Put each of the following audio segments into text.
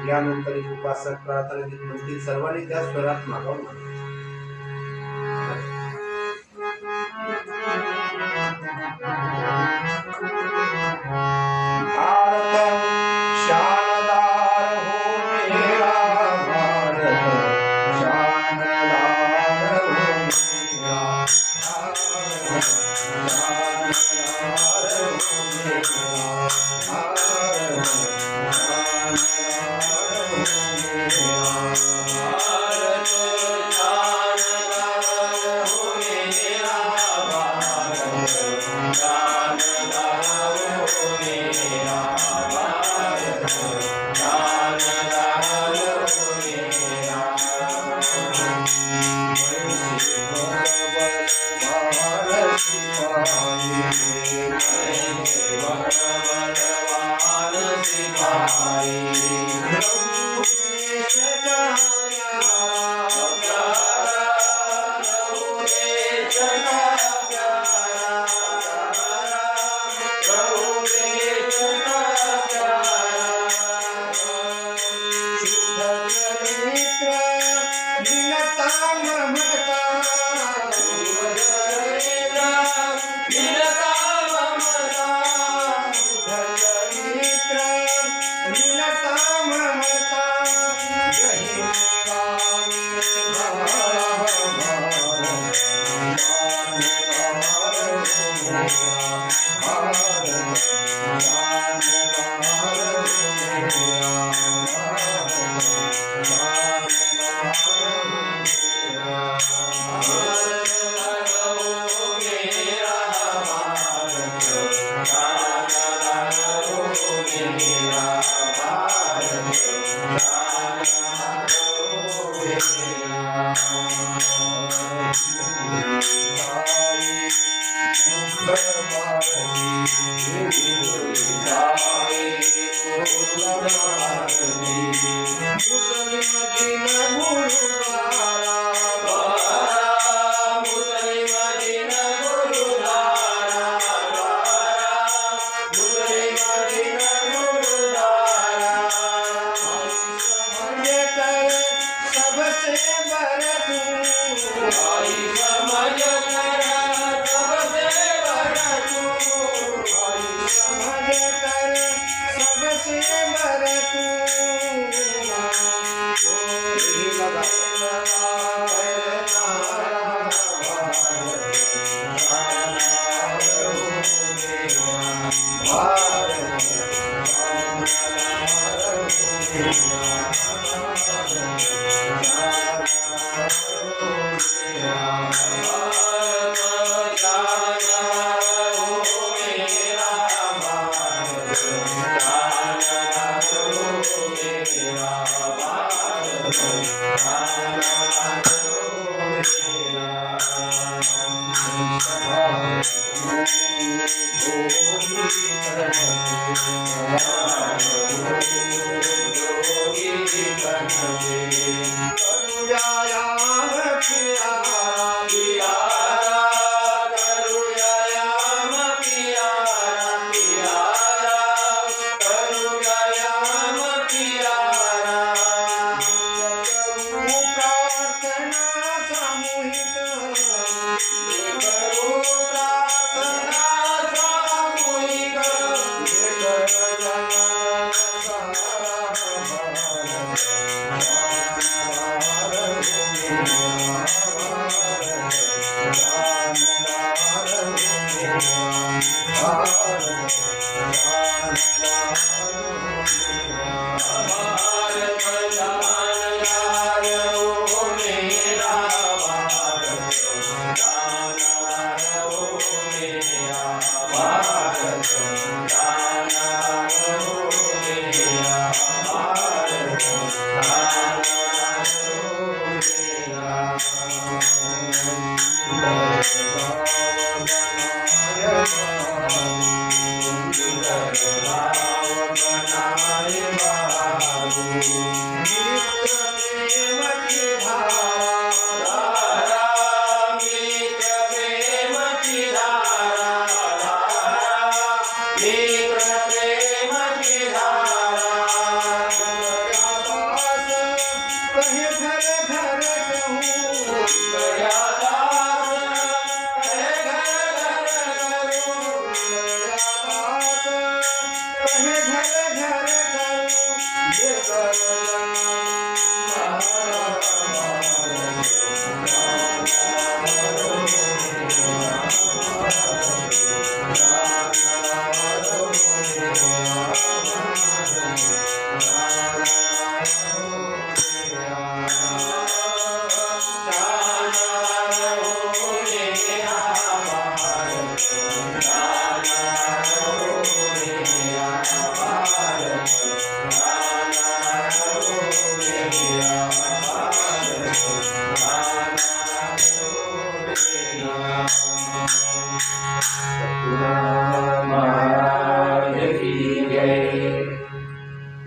यानंतर एक उपासक प्रार्थना गीत म्हणतील, सर्वांनी त्या स्वरात मागावं.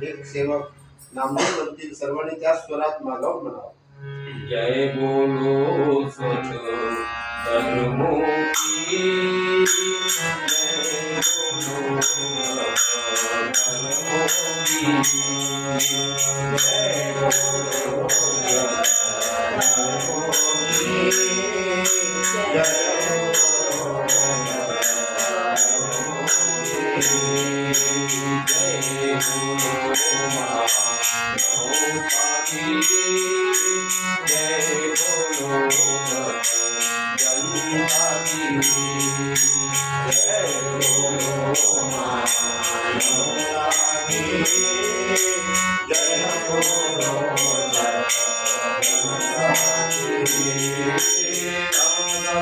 एक सेवक नामदेव म्हणतील सर्वांनी त्या स्वरात मागावं म्हणावं. जय बोलो सत धर्मो की जय बोलो सत धर्मो की जय बोलो सत धर्मो की जय बोलो जय बोलो महागौरी जय बोलो जनता की जय बोलो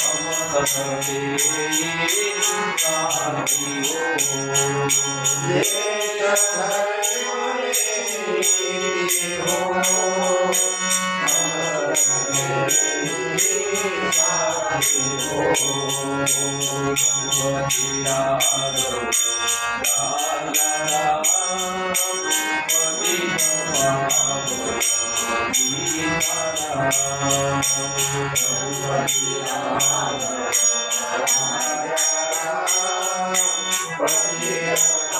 मानवता की जय बोलो जनता की Bye.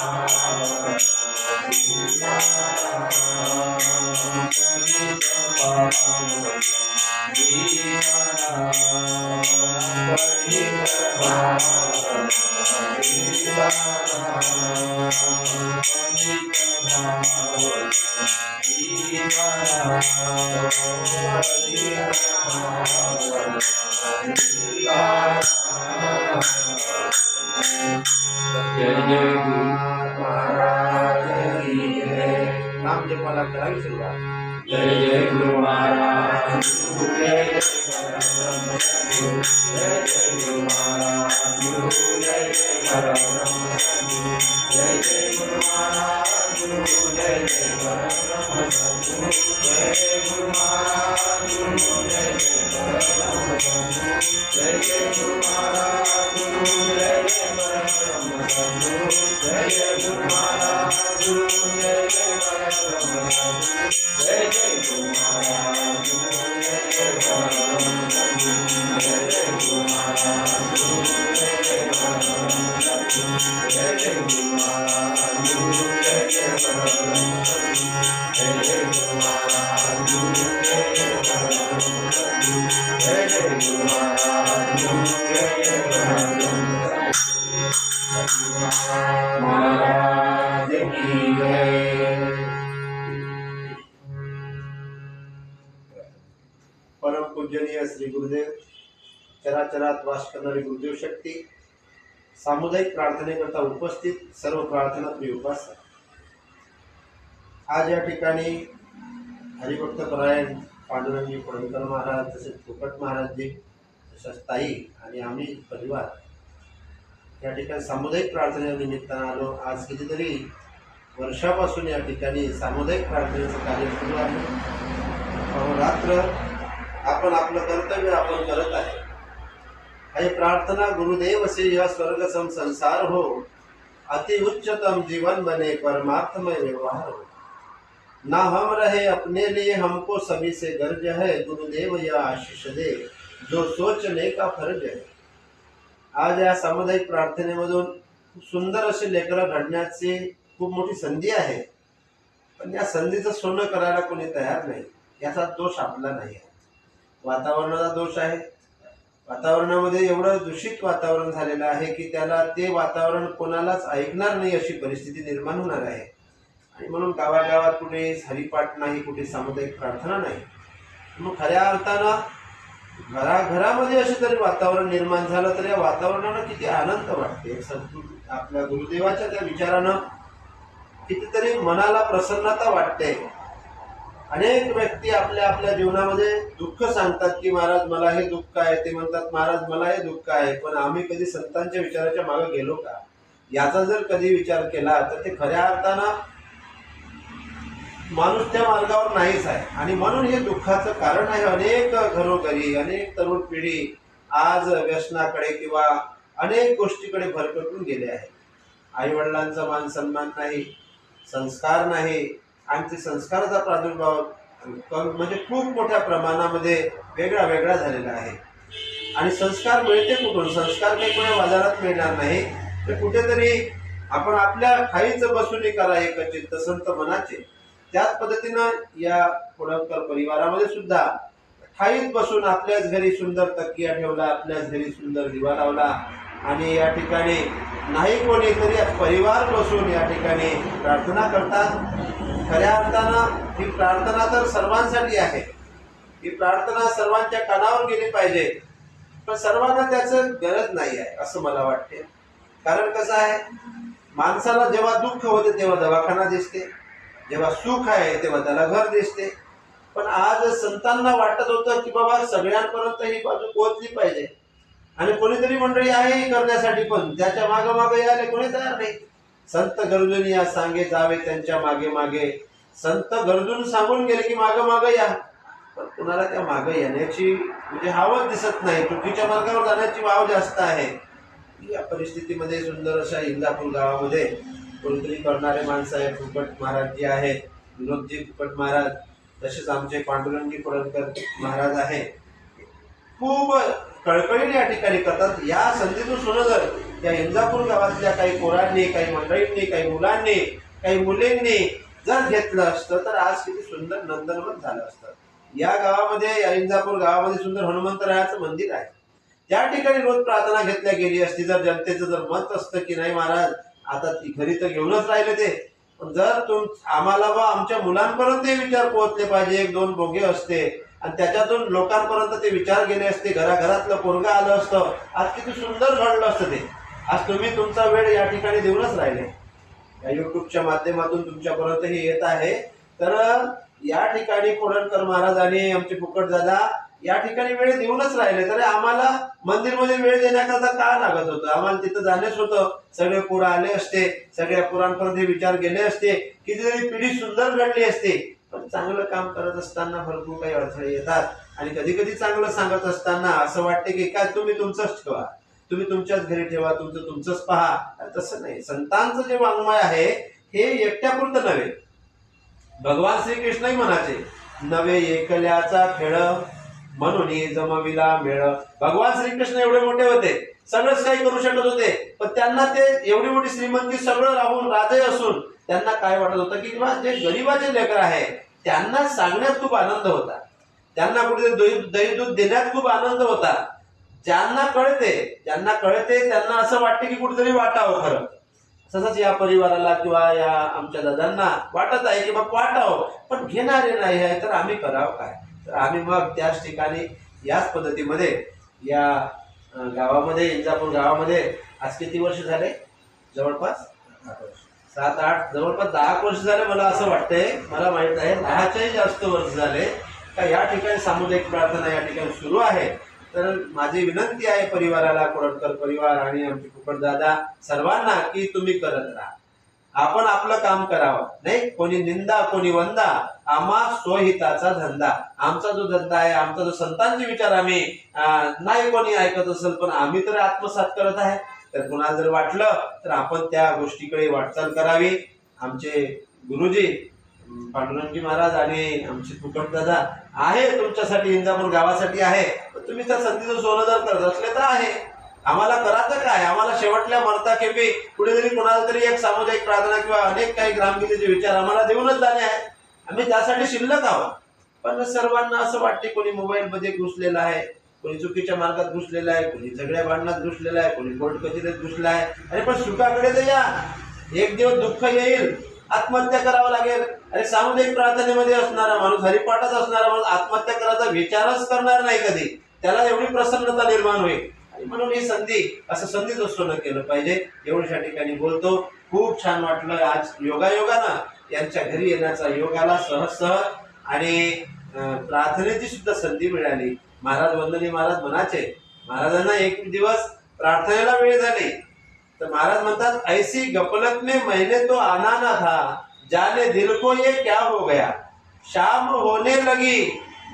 जय जय गुरु महाराज की जय। नाम जपाला करावी सुरुवात। जय जय गुरु महाराज गुरु जय जय गुरु जय जय गुरु महाराज गुरु जय जय परब्रह्म सद्गुरु जय जय गुरु महाराज गुरु जय जय परब्रह्म सद्गुरु जय जय गुरु महाराज गुरु जय जय परब्रह्म सद्गुरु जय जय गुरु महाराज गुरु जय जय परब्रह्म सद्गुरु जय जय गुरु महाराज गुरु जय जय परब्रह्म सद्गुरु जय जय गुरु महाराज गुरु जय जय परब्रह्म सद्गुरु जय जय गुरु महाराज गुरु जय जय परब्रह्म सद्गुरु जय जय गुरु महाराज गुरु जय जय परब्रह्म सद्गुरु जय जय गुरु महाराज गुरु जय जय परब्रह्म सद्गुरु जय जय गुरु महाराज गुरु जय जय परब्रह्म सद्गुरु महाराज की जय। परम पूजनीय श्री गुरुदेव, चराचरात वास करणारी गुरुदेव शक्ती, सामुदायिक प्रार्थनेकरता उपस्थित सर्व प्रार्थना प्रिय उपासक, आज या ठिकाणी हरिभक्त परायण पांडुरंगजी पडणकर महाराज, तसेच फुकट महाराजजी, तसेच ताई आणि आम्ही परिवार या ठिकाणी सामुदायिक प्रार्थनेनिमित्तानं आलो। आज कितीतरी वर्षापासून या ठिकाणी सामुदायिक प्रार्थनेचं कार्य सुरू आहे। अहोरात्र आपण आपलं कर्तव्य आपण करत आहे। हे प्रार्थना गुरुदेव से यह स्वर्ग सम संसार हो, अति उच्चतम जीवन बने परमार्थमय व्यवहार हो। ना हम रहे अपने लिए, हमको सभी से गर्ज है, गुरुदेव यह आशीष दे जो सोचने का फर्ज है। आज या सामुदायिक प्रार्थनेमधून खूप सुंदर असे लेकरं घडण्याची खूप मोठी संधी आहे, पण या संधीचं सोनं करायला कोणी तयार नाही। याचा दोष आपला नाही आहे, वातावरणाचा दोष आहे। वातावरणामध्ये एवढं दूषित वातावरण झालेलं आहे की त्याला ते वातावरण कोणालाच ऐकणार नाही अशी परिस्थिती निर्माण होणार आहे। आणि म्हणून गावागावात कुठे हरिपाठ नाही, कुठे सामुदायिक प्रार्थना नाही। मग खऱ्या अर्थानं घराघरामध्ये असे जरी वातावरण निर्माण झालं तर या वातावरणानं किती आनंद वाटते। आपल्या गुरुदेवाच्या त्या विचारानं कितीतरी मनाला प्रसन्नता वाटते। अनेक व्यक्ती आपल्या आपल्या जीवनामध्ये दुःख सांगतात की महाराज मला हे दुःख आहे, ते म्हणतात महाराज मला हे दुःख आहे, पण आम्ही कधी संतांच्या विचाराच्या मागे गेलो का, याचा जर कधी विचार केला तर ते खऱ्या अर्थानं माणूस त्या मार्गावर नाहीच आहे। आणि म्हणून हे दुःखाचं कारण आहे। अनेक घरोघरी अनेक तरुण पिढी आज व्यसनाकडे किंवा अनेक गोष्टीकडे भरकटून गेले आहे। आई वडिलांचा मान सन्मान नाही, संस्कार नाही, आणि ते संस्काराचा प्रादुर्भाव म्हणजे खूप मोठ्या प्रमाणामध्ये वेगळा वेगळा झालेला आहे। आणि संस्कार मिळते कुठून? संस्कार काही कोणा बाजारात मिळणार नाही, तर कुठेतरी आपण आपल्या खाईचं बसुनी करा एकचित्त संत मनाचे। त्याच पद्धतीनं या पडणकर परिवारामध्ये सुद्धा ठाईत बसून आपल्याच घरी सुंदर तकिया ठेवला, आपल्याच घरी सुंदर दिवा लावला, आणि या ठिकाणी नाही कोणी तरी परिवार बसून या ठिकाणी प्रार्थना करतात। खऱ्या अर्थानं ही प्रार्थना तर सर्वांसाठी आहे, ही प्रार्थना सर्वांच्या कानावर गेली पाहिजे, पण सर्वांना त्याचं गरज नाही आहे असं मला वाटते। कारण कसं आहे, माणसाला जेव्हा दुःख होते तेव्हा दवाखाना दिसते, जेव्हा सुख आहे तेव्हा त्याला घर दिसते। पण आज संतांना वाटत होतं की बाबा सगळ्यांपर्यंत ही बाजू पोहोचली पाहिजे, आणि कोणीतरी मंडळी आहे करण्यासाठी, पण त्याच्या मागे मागे यायला कोणी तयार नाही। संत गरजून या सांगे जावे त्यांच्या मागे मागे, संत गरजून सांगून गेले की मागे मागे या, पण कुणाला त्या मागे येण्याची म्हणजे हावच दिसत नाही, चुकीच्या मार्गावर जाण्याची वाव जास्त आहे। या परिस्थितीमध्ये सुंदर अशा इंदापूर गावामध्ये कोणतरी करणारे माणसं आहेत। फुकट महाराज जी आहेत, विनोदजी फुकट महाराज, तसेच आमचे पांडुरंगजी पडणकर महाराज आहे। खूप कळकळीने या ठिकाणी करतात. या संधीतून सोनं जर या इंजापूर गावातल्या काही पोरांनी, काही मंडळींनी, काही मुलांनी, काही मुलींनी जर घेतलं असतं तर आज किती सुंदर नंदनवन झालं असतं. या गावामध्ये, या इंजापूर गावामध्ये सुंदर हनुमंतरायाचं मंदिर आहे. त्या ठिकाणी रोज प्रार्थना घेतल्या गेली असती. जर जनतेचं जर मत असतं की नाही महाराज आता ती घरी तर घेऊनच राहिले ते, पण जर आम्हाला व आमच्या मुलांपर्यंत हे विचार पोहोचले पाहिजे, एक दोन बोगे असते आणि त्याच्यातून लोकांपर्यंत ते विचार गेले असते, घराघरातलं पोरगं आलं असतं, आज किती सुंदर घडलं असतं ते. आज तुम्ही तुमचा वेळ या ठिकाणी देऊनच राहिले. या युट्यूबच्या माध्यमातून तुमच्यापर्यंत हे येत आहे. तर या ठिकाणी कोडणकर महाराज आणि आमचे फुकट दादा या ठिकाणी वेळ देऊनच राहिले. तर आम्हाला मंदिरमध्ये वेळ देण्याकरता का लागत होतं? आम्हाला तिथं जाणेच होतं. सगळे पोरं आले असते, सगळ्या पोरांपर्यंत हे विचार गेले असते, कितीतरी पिढी सुंदर घडली असते. पण चांगलं काम करत असताना भरपूर काही अडथळे येतात आणि कधी कधी चांगलं सांगत असताना असं वाटते की काय तुम्ही तुमचंच ठेवा, तुम्ही तुमच्याच घरी ठेवा, तुमचंच पहा. तसं नाही. संतांचं जे वाङ्मय आहे हे एकट्यापुरतं नव्हे. भगवान श्रीकृष्णही म्हणाचे, नवे एकल्याचा खेळ म्हणून जमविला मेळ. भगवान श्रीकृष्ण एवढे मोठे होते, सगळंच काही करू शकत होते, पण त्यांना ते एवढी मोठी श्रीमंती सगळं राहून राजे असून त्यांना काय वाटत होतं की जे गरीबाचे लेकर आहे त्यांना सांगण्यात खूप आनंद होता, त्यांना कुठे दही दूध देण्यात खूप आनंद होता. ज्यांना कळते त्यांना असं वाटते की कुठेतरी वाटावं खरं. तसंच या परिवाराला किंवा या आमच्या दादांना वाटत आहे की बाबा वाटावं, पण घेणारे नाही आहे तर आम्ही करावं काय. तर आम्ही मग त्याच ठिकाणी याच पद्धतीमध्ये या गावामध्ये, इंजापूर गावामध्ये आज किती वर्ष झाले? जवळपास 7-8, जवळपास 10 वर्ष झाले मला असं वाटतंय. मला माहित आहे 10च्याही जास्त वर्ष झाले का या ठिकाणी सामुदायिक प्रार्थना या ठिकाणी सुरू आहे. तर माझी विनंती आहे परिवाराला, कोडणकर परिवार आणि आमचे फुकटदादा सर्वांना की तुम्ही करत राहा. आपण आपलं काम करावं. नाही कोणी निंदा कोणी वंदा, आम्हा स्वहिताचा धंदा. आमचा जो धंदा आहे, आमचा जो संतांचे विचार आम्ही नाही कोणी ऐकत असेल पण आम्ही तर आत्मसात करत आहे. तर कुणाला जर वाटलं तर आपण त्या गोष्टीकडे वाटचाल करावी. आमचे गुरुजी पांडुरंगजी महाराज आणि आमचे फुकटदादा आहे तुमच्यासाठी, इंजापूर गावासाठी आहे. तुम्ही त्या संधीचं सोनं जर करत असले तर आहे. आम्हाला करायचं काय? आम्हाला शेवटल्या मरताखेपी कुठेतरी कोणाला तरी एक सामुदायिक प्रार्थना किंवा अनेक काही ग्रामगीतेचे विचार आम्हाला देऊनच जाणे आहे. आम्ही त्यासाठी शिल्लक आहोत. पण सर्वांना असं वाटते कोणी मोबाईलमध्ये घुसलेला आहे, कोणी चुकीच्या मार्गात घुसलेला आहे, कोणी झगड्या भांडणात घुसलेला आहे, कोणी कोर्ट कचेरीत घुसला आहे. अरे पण सुखाकडे तर या. एक दिवस दुःख येईल, आत्महत्या करावं लागेल. अरे सामुदायिक प्रार्थनेमध्ये असणारा माणूस, हरिपाठात असणारा माणूस आत्महत्या करायचा विचारच करणार नाही कधी. त्याला एवढी प्रसन्नता निर्माण होईल. आणि म्हणून ही संधी, असं संधीच सोनं केलं पाहिजे. एवढ्या ठिकाणी बोलतो. खूप छान वाटलं. आज योगायोगानं यांच्या घरी येण्याचा योग आला सहज आणि प्रार्थनेची सुद्धा संधी मिळाली. महाराज वंदनीय महाराज म्हणाचे, महाराजांना एक दिवस प्रार्थनेला वेळ झाली तर महाराज म्हणतात, ऐसी गफलत में मैंने तो आना ना था, जाने दिल को ये क्या हो गया. शाम होने लगी,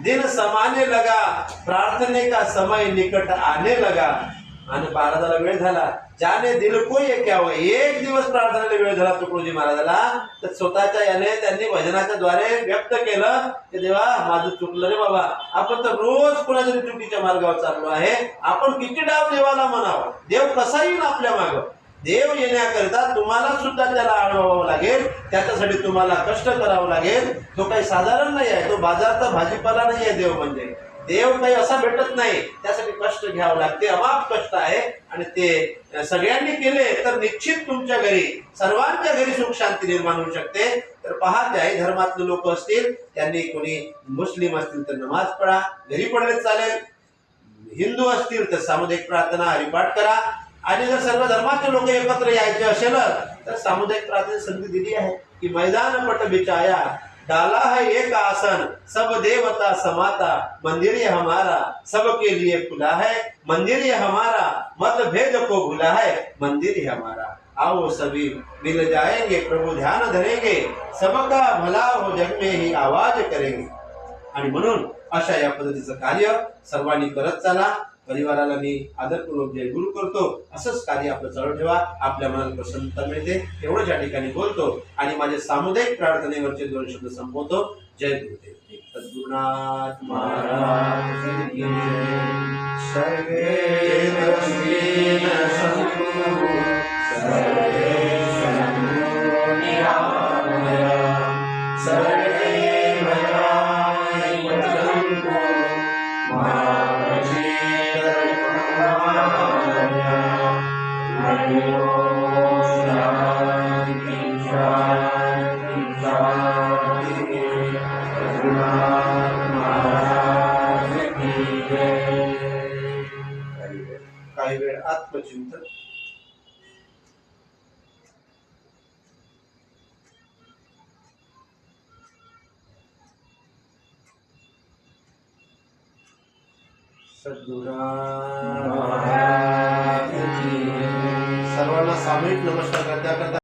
दिन समाने लगा, प्रार्थने का समय निकट आने लगा. आणि महाराजाला वेळ झाला, जाने दिल को ये क्या हो. एक दिवस प्रार्थनेला वेळ झाला तुकडोजी महाराजाला, तर स्वतःच्या याने त्यांनी भजनाच्या द्वारे व्यक्त केलं की देवा माझं चुकलं रे बाबा. आपण तर रोज कोणातरी चुकीच्या मार्गावर चाललो आहे. आपण किती डाव देवाला म्हणावं. देव कसा येईल आपल्या मागं. देव येण्याकरिता तुम्हाला सुद्धा त्याला अडवावं लागेल. त्याच्यासाठी तुम्हाला कष्ट करावं लागेल. तो काही साधारण नाही आहे, तो बाजारचा भाजीपाला नाही आहे. देव म्हणजे देव काही असा भेटत नाही. त्यासाठी कष्ट घ्यावं लागते, अमाप कष्ट आहे. आणि ते सगळ्यांनी केले तर निश्चित तुमच्या घरी, सर्वांच्या घरी सुख शांती निर्माण होऊ शकते. तर पहा, त्याही धर्मातले लोक असतील, त्यांनी कोणी मुस्लिम असतील तर नमाज पढा, घरी पडलेच चालेल. हिंदू असतील तर सामुदायिक प्रार्थना हरिपाठ करा. आणि जर सर्व धर्माचे लोक एकत्र यायचे असेल तर सामुदायिक प्रार्थनेची संधी दिली आहे की मैदान पट बिछाया, डाला है एक आसन, सब देवता समाता, मंदिर ये हमारा सबके लिए खुला है, मंदिर ये हमारा मतभेद को भुला है, मंदिर ये हमारा. आओ सभी मिल जाएंगे, प्रभु ध्यान धरेंगे, सबका भला हो जग में ही आवाज करेंगे. आणि म्हणून अशा या पद्धतीचं कार्य सर्वांनी करत चला. परिवाराला मी आदरपूर्वक जय गुरु करतो. असंच कार्य आपलं चालू ठेवा. आपल्या मनाला प्रसन्नता मिळते. एवढंच या ठिकाणी बोलतो आणि माझे सामुदायिक प्रार्थनेवरचे 2 शब्द संपवतो. जय गुरुदेव. सद्गुरुनाथ महाराज की जय। सर्वे तस्मिन् सन्तु सर्वे सन्तु निरामया सर्वे भद्राणि पश्यन्तु मा कश्चित् हरि ओम शान्ति शान्ति शान्ति। सद्गुरुनाथ महाराज की जय। काही वेळ आत्मचिंतन. सद्गुरुनाथ महाराज की जय। सर्वांना सामूहिक नमस्कार.